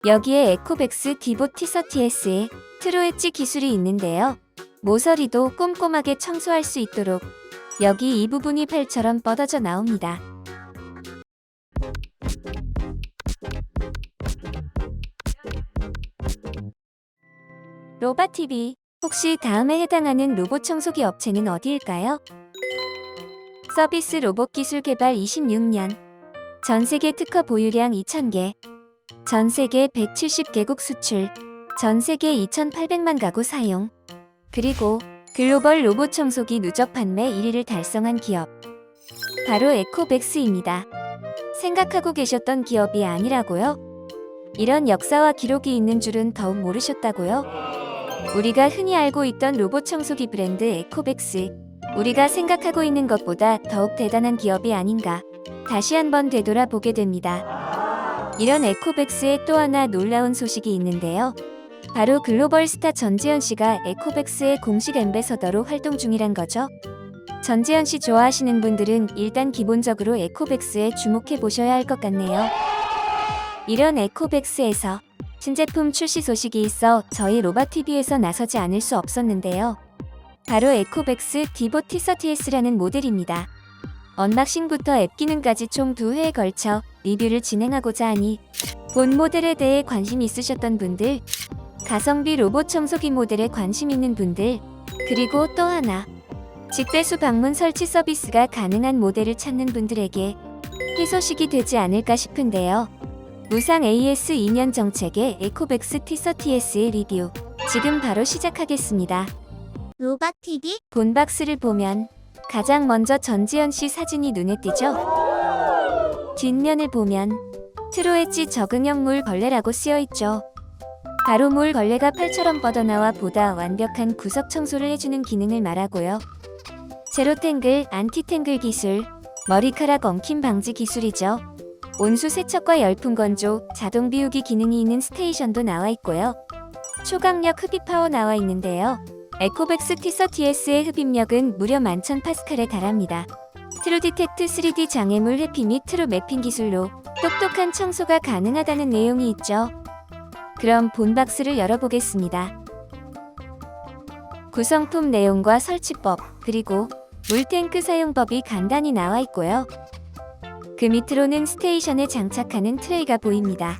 여기에 에코백스 디보 T30S의 트루 엣지 기술이 있는데요. 모서리도 꼼꼼하게 청소할 수 있도록 여기 이 부분이 팔처럼 뻗어져 나옵니다. 로바TV, 혹시 다음에 해당하는 로봇 청소기 업체는 어디일까요? 서비스 로봇 기술 개발 26년, 전세계 특허 보유량 2000개, 전세계 170개국 수출, 전세계 2800만 가구 사용, 그리고 글로벌 로봇 청소기 누적 판매 1위를 달성한 기업, 바로 에코백스입니다. 생각하고 계셨던 기업이 아니라고요? 이런 역사와 기록이 있는 줄은 더욱 모르셨다고요? 우리가 흔히 알고 있던 로봇 청소기 브랜드 에코백스, 우리가 생각하고 있는 것보다 더욱 대단한 기업이 아닌가 다시 한번 되돌아보게 됩니다. 이런 에코백스의 또 하나 놀라운 소식이 있는데요. 바로 글로벌 스타 전지현 씨가 에코백스의 공식 앰베서더로 활동 중이란 거죠. 전지현 씨 좋아하시는 분들은 일단 기본적으로 에코백스에 주목해 보셔야 할 것 같네요. 이런 에코백스에서 신제품 출시 소식이 있어 저희 로바TV에서 나서지 않을 수 없었는데요. 바로 에코백스 디보 T30S라는 모델입니다. 언박싱부터 앱 기능까지 총 2회에 걸쳐 리뷰를 진행하고자 하니 본 모델에 대해 관심 있으셨던 분들, 가성비 로봇 청소기 모델에 관심 있는 분들, 그리고 또 하나, 직대수 방문 설치 서비스가 가능한 모델을 찾는 분들에게 희소식이 되지 않을까 싶은데요. 무상 AS 2년 정책의 에코백스 T30S의 리뷰, 지금 바로 시작하겠습니다. 로바TV? 본 박스를 보면 가장 먼저 전지현 씨 사진이 눈에 띄죠? 뒷면을 보면 트루 엣지 적응형 물걸레라고 쓰여있죠. 바로 물걸레가 팔처럼 뻗어나와 보다 완벽한 구석 청소를 해주는 기능을 말하고요. 제로탱글, 안티탱글 기술, 머리카락 엉킴 방지 기술이죠. 온수 세척과 열풍 건조, 자동 비우기 기능이 있는 스테이션도 나와 있고요. 초강력 흡입 파워 나와 있는데요. 에코백스 T30S의 흡입력은 무려 11,000파스칼에 달합니다. 트루 디텍트 3D 장애물 회피 및 트루 매핑 기술로 똑똑한 청소가 가능하다는 내용이 있죠. 그럼 본 박스를 열어보겠습니다. 구성품 내용과 설치법, 그리고 물탱크 사용법이 간단히 나와 있고요. 그 밑으로는 스테이션에 장착하는 트레이가 보입니다.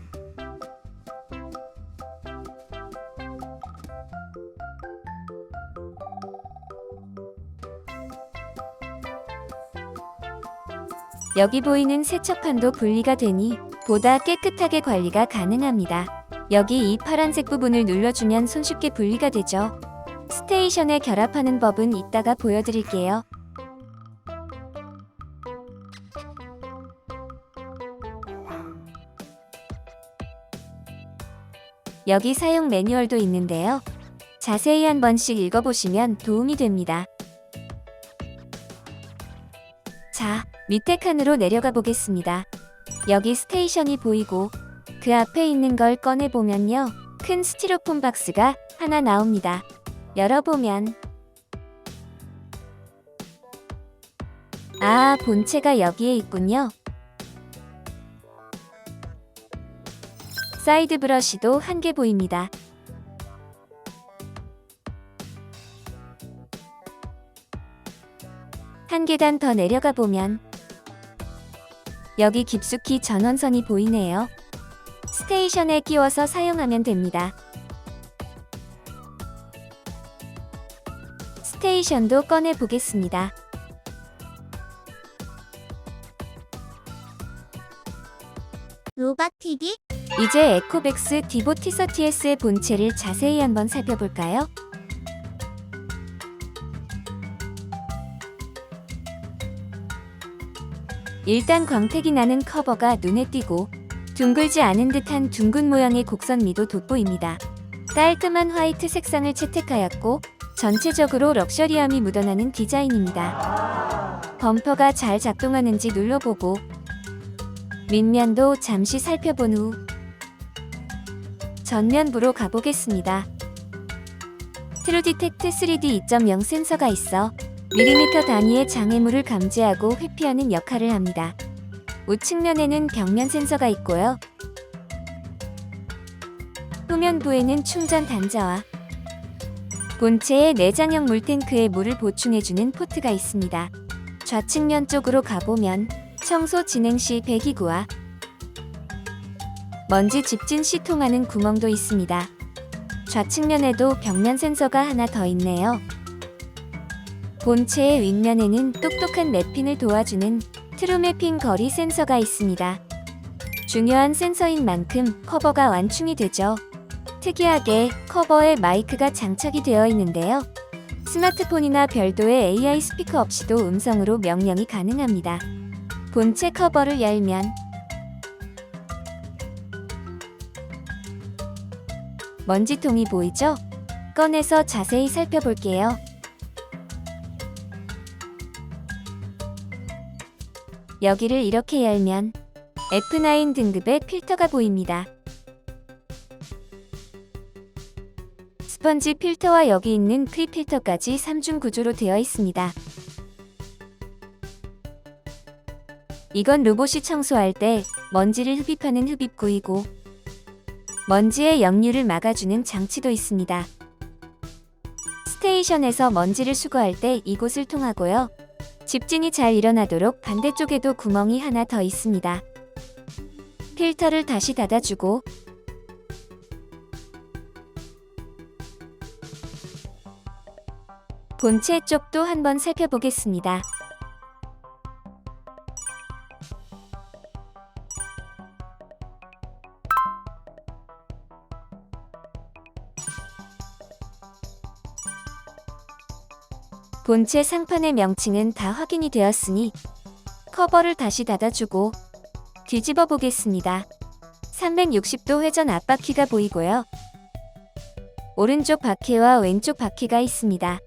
여기 보이는 세척판도 분리가 되니 보다 깨끗하게 관리가 가능합니다. 여기 이 파란색 부분을 눌러주면 손쉽게 분리가 되죠. 스테이션에 결합하는 법은 이따가 보여드릴게요. 여기 사용 매뉴얼도 있는데요. 자세히 한 번씩 읽어보시면 도움이 됩니다. 자, 밑에 칸으로 내려가 보겠습니다. 여기 스테이션이 보이고 그 앞에 있는 걸 꺼내보면요. 큰 스티로폼 박스가 하나 나옵니다. 열어보면 본체가 여기에 있군요. 사이드 브러쉬도 한 개 보입니다. 한 계단 더 내려가 보면 여기 깊숙이 전원선이 보이네요. 스테이션에 끼워서 사용하면 됩니다. 스테이션도 꺼내 보겠습니다. 로바TV? 이제 에코백스 디보 T30S의 본체를 자세히 한번 살펴볼까요? 일단 광택이 나는 커버가 눈에 띄고 둥글지 않은 듯한 둥근 모양의 곡선미도 돋보입니다. 깔끔한 화이트 색상을 채택하였고 전체적으로 럭셔리함이 묻어나는 디자인입니다. 범퍼가 잘 작동하는지 눌러보고 밑면도 잠시 살펴본 후 전면부로 가보겠습니다. 트루 디텍트 3D 2.0 센서가 있어 밀리미터 단위의 장애물을 감지하고 회피하는 역할을 합니다. 우측면에는 벽면 센서가 있고요. 후면부에는 충전 단자와 본체의 내장형 물탱크에 물을 보충해주는 포트가 있습니다. 좌측면 쪽으로 가보면 청소 진행 시 배기구와 먼지 집진 시 통하는 구멍도 있습니다. 좌측면에도 벽면 센서가 하나 더 있네요. 본체의 윗면에는 똑똑한 맵핑을 도와주는 트루맵핑 거리 센서가 있습니다. 중요한 센서인 만큼 커버가 완충이 되죠. 특이하게 커버에 마이크가 장착이 되어 있는데요. 스마트폰이나 별도의 AI 스피커 없이도 음성으로 명령이 가능합니다. 본체 커버를 열면 먼지통이 보이죠? 꺼내서 자세히 살펴볼게요. 여기를 이렇게 열면 F9 등급의 필터가 보입니다. 스펀지 필터와 여기 있는 프리필터까지 3중 구조로 되어 있습니다. 이건 로봇이 청소할 때 먼지를 흡입하는 흡입구이고 먼지의 역류를 막아주는 장치도 있습니다. 스테이션에서 먼지를 수거할 때 이곳을 통하고요. 집진이 잘 일어나도록 반대쪽에도 구멍이 하나 더 있습니다. 필터를 다시 닫아주고 본체 쪽도 한번 살펴보겠습니다. 본체 상판의 명칭은 다 확인이 되었으니 커버를 다시 닫아주고 뒤집어 보겠습니다. 360도 회전 앞바퀴가 보이고요. 오른쪽 바퀴와 왼쪽 바퀴가 있습니다.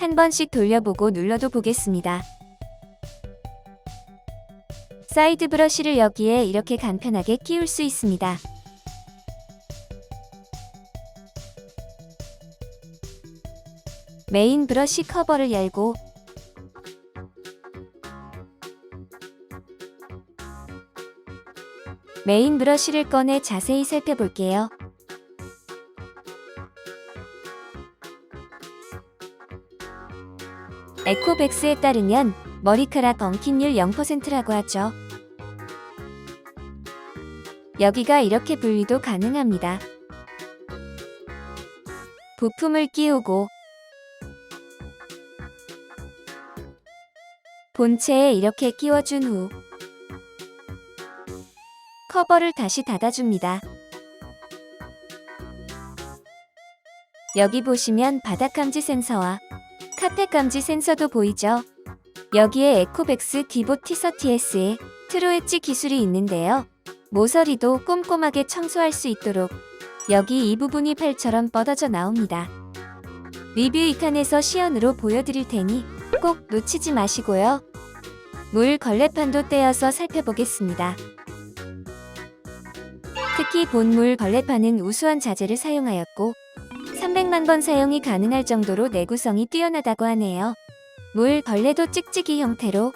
한 번씩 돌려보고 눌러도 보겠습니다. 사이드 브러쉬를 여기에 이렇게 간편하게 끼울 수 있습니다. 메인 브러쉬 커버를 열고 메인 브러쉬를 꺼내 자세히 살펴볼게요. 에코백스에 따르면 머리카락 엉킴률 0%라고 하죠. 여기가 이렇게 분리도 가능합니다. 부품을 끼우고 본체에 이렇게 끼워준 후 커버를 다시 닫아줍니다. 여기 보시면 바닥 감지 센서와 카펫 감지 센서도 보이죠? 여기에 에코백스 디보 T30S의 트루 엣지 기술이 있는데요. 모서리도 꼼꼼하게 청소할 수 있도록 여기 이 부분이 팔처럼 뻗어져 나옵니다. 리뷰 2칸에서 시연으로 보여드릴 테니 꼭 놓치지 마시고요. 물 걸레판도 떼어서 살펴보겠습니다. 특히 본물 걸레판은 우수한 자재를 사용하였고 300만 번 사용이 가능할 정도로 내구성이 뛰어나다고 하네요. 물 걸레도 찍찍이 형태로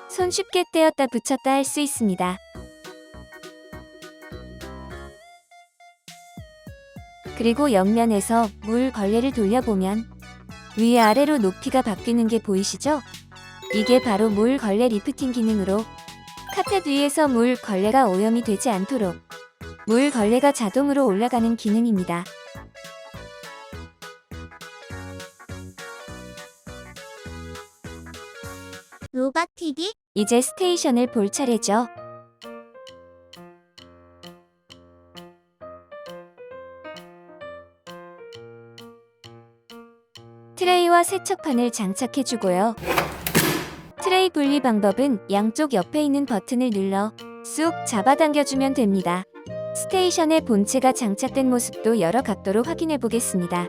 손쉽게 떼었다 붙였다 할 수 있습니다. 그리고 옆면에서 물 걸레를 돌려보면 위아래로 높이가 바뀌는 게 보이시죠? 이게 바로 물 걸레 리프팅 기능으로 카펫 위에서 물 걸레가 오염이 되지 않도록 물 걸레가 자동으로 올라가는 기능입니다. 로봇 TV? 이제 스테이션을 볼 차례죠. 트레이와 세척판을 장착해주고요. 트레이 분리 방법은 양쪽 옆에 있는 버튼을 눌러 쑥 잡아당겨주면 됩니다. 스테이션의 본체가 장착된 모습도 여러 각도로 확인해 보겠습니다.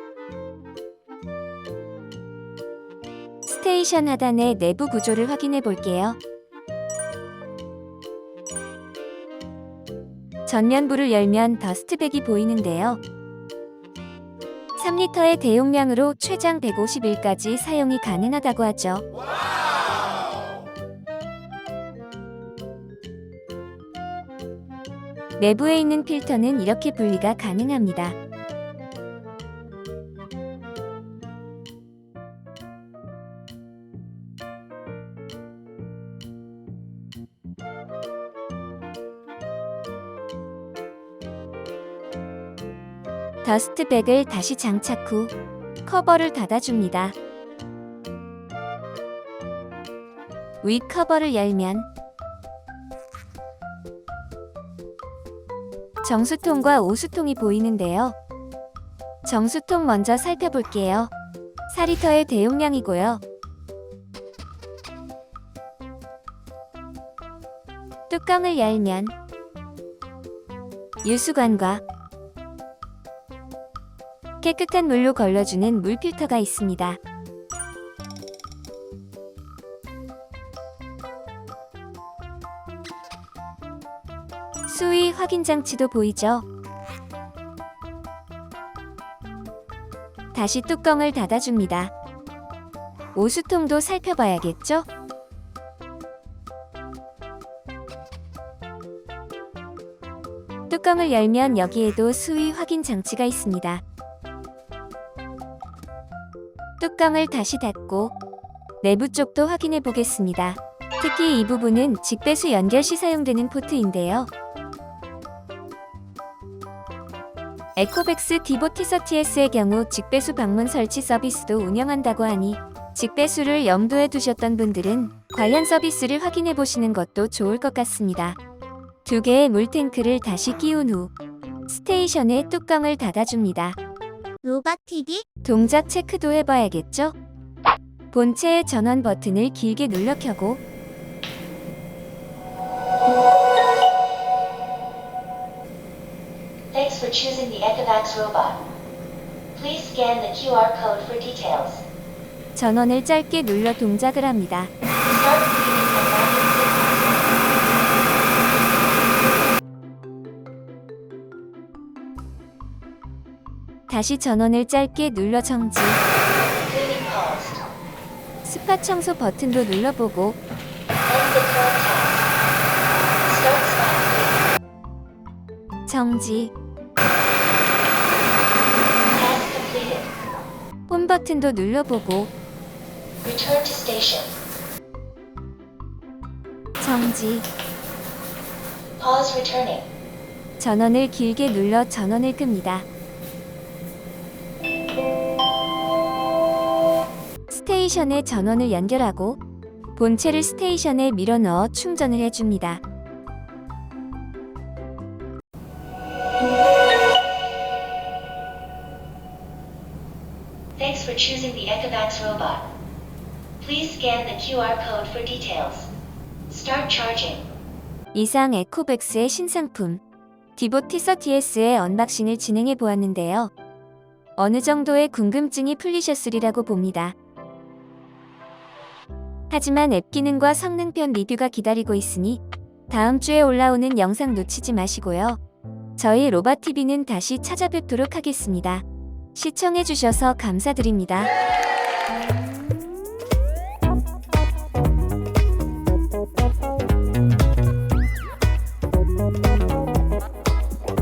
스테이션 하단의 내부 구조를 확인해 볼게요. 전면부를 열면 더스트백이 보이는데요. 3리터의 대용량으로 최장 150일까지 사용이 가능하다고 하죠. 내부에 있는 필터는 이렇게 분리가 가능합니다. 더스트백을 다시 장착 후 커버를 닫아줍니다. 윗 커버를 열면 정수통과 오수통이 보이는데요. 정수통 먼저 살펴볼게요. 4리터의 대용량이고요. 뚜껑을 열면 유수관과 깨끗한 물로 걸러주는 물 필터가 있습니다. 수위 확인 장치도 보이죠? 다시 뚜껑을 닫아줍니다. 오수통도 살펴봐야겠죠? 뚜껑을 열면 여기에도 수위 확인 장치가 있습니다. 뚜껑을 다시 닫고 내부 쪽도 확인해 보겠습니다. 특히 이 부분은 직배수 연결 시 사용되는 포트인데요. 에코백스 디보-T30S의 경우 직배수 방문 설치 서비스도 운영한다고 하니 직배수를 염두에 두셨던 분들은 관련 서비스를 확인해 보시는 것도 좋을 것 같습니다. 두 개의 물탱크를 다시 끼운 후 스테이션의 뚜껑을 닫아줍니다. 로바TV? 동작 체크도 해봐야겠죠? 본체의 전원 버튼을 길게 눌러 켜고 Thanks for choosing the Ecovacs robot. Please scan the QR code for details. 전원을 짧게 눌러 동작을 합니다. Start breathing and rapid 다시 전원을 짧게 눌러 정지. cleaning paused. 스팟 청소 버튼도 눌러보고 End the current task. Start spot cleaning. 정지. Task completed. 홈 버튼도 눌러보고 Return to station. 정지. Pause returning. 전원을 길게 눌러 전원을 끕니다. 스테이션에 전원을 연결하고 본체를 스테이션에 밀어 넣어 충전을 해줍니다. Thanks for choosing the Ecovacs robot. Please scan the QR code for details. Start charging. 이상 에코백스의 신상품 디보-T30S의 언박싱을 진행해 보았는데요. 어느 정도의 궁금증이 풀리셨으리라고 봅니다. 하지만 앱 기능과 성능편 리뷰가 기다리고 있으니 다음 주에 올라오는 영상 놓치지 마시고요. 저희 로바TV는 다시 찾아뵙도록 하겠습니다. 시청해주셔서 감사드립니다.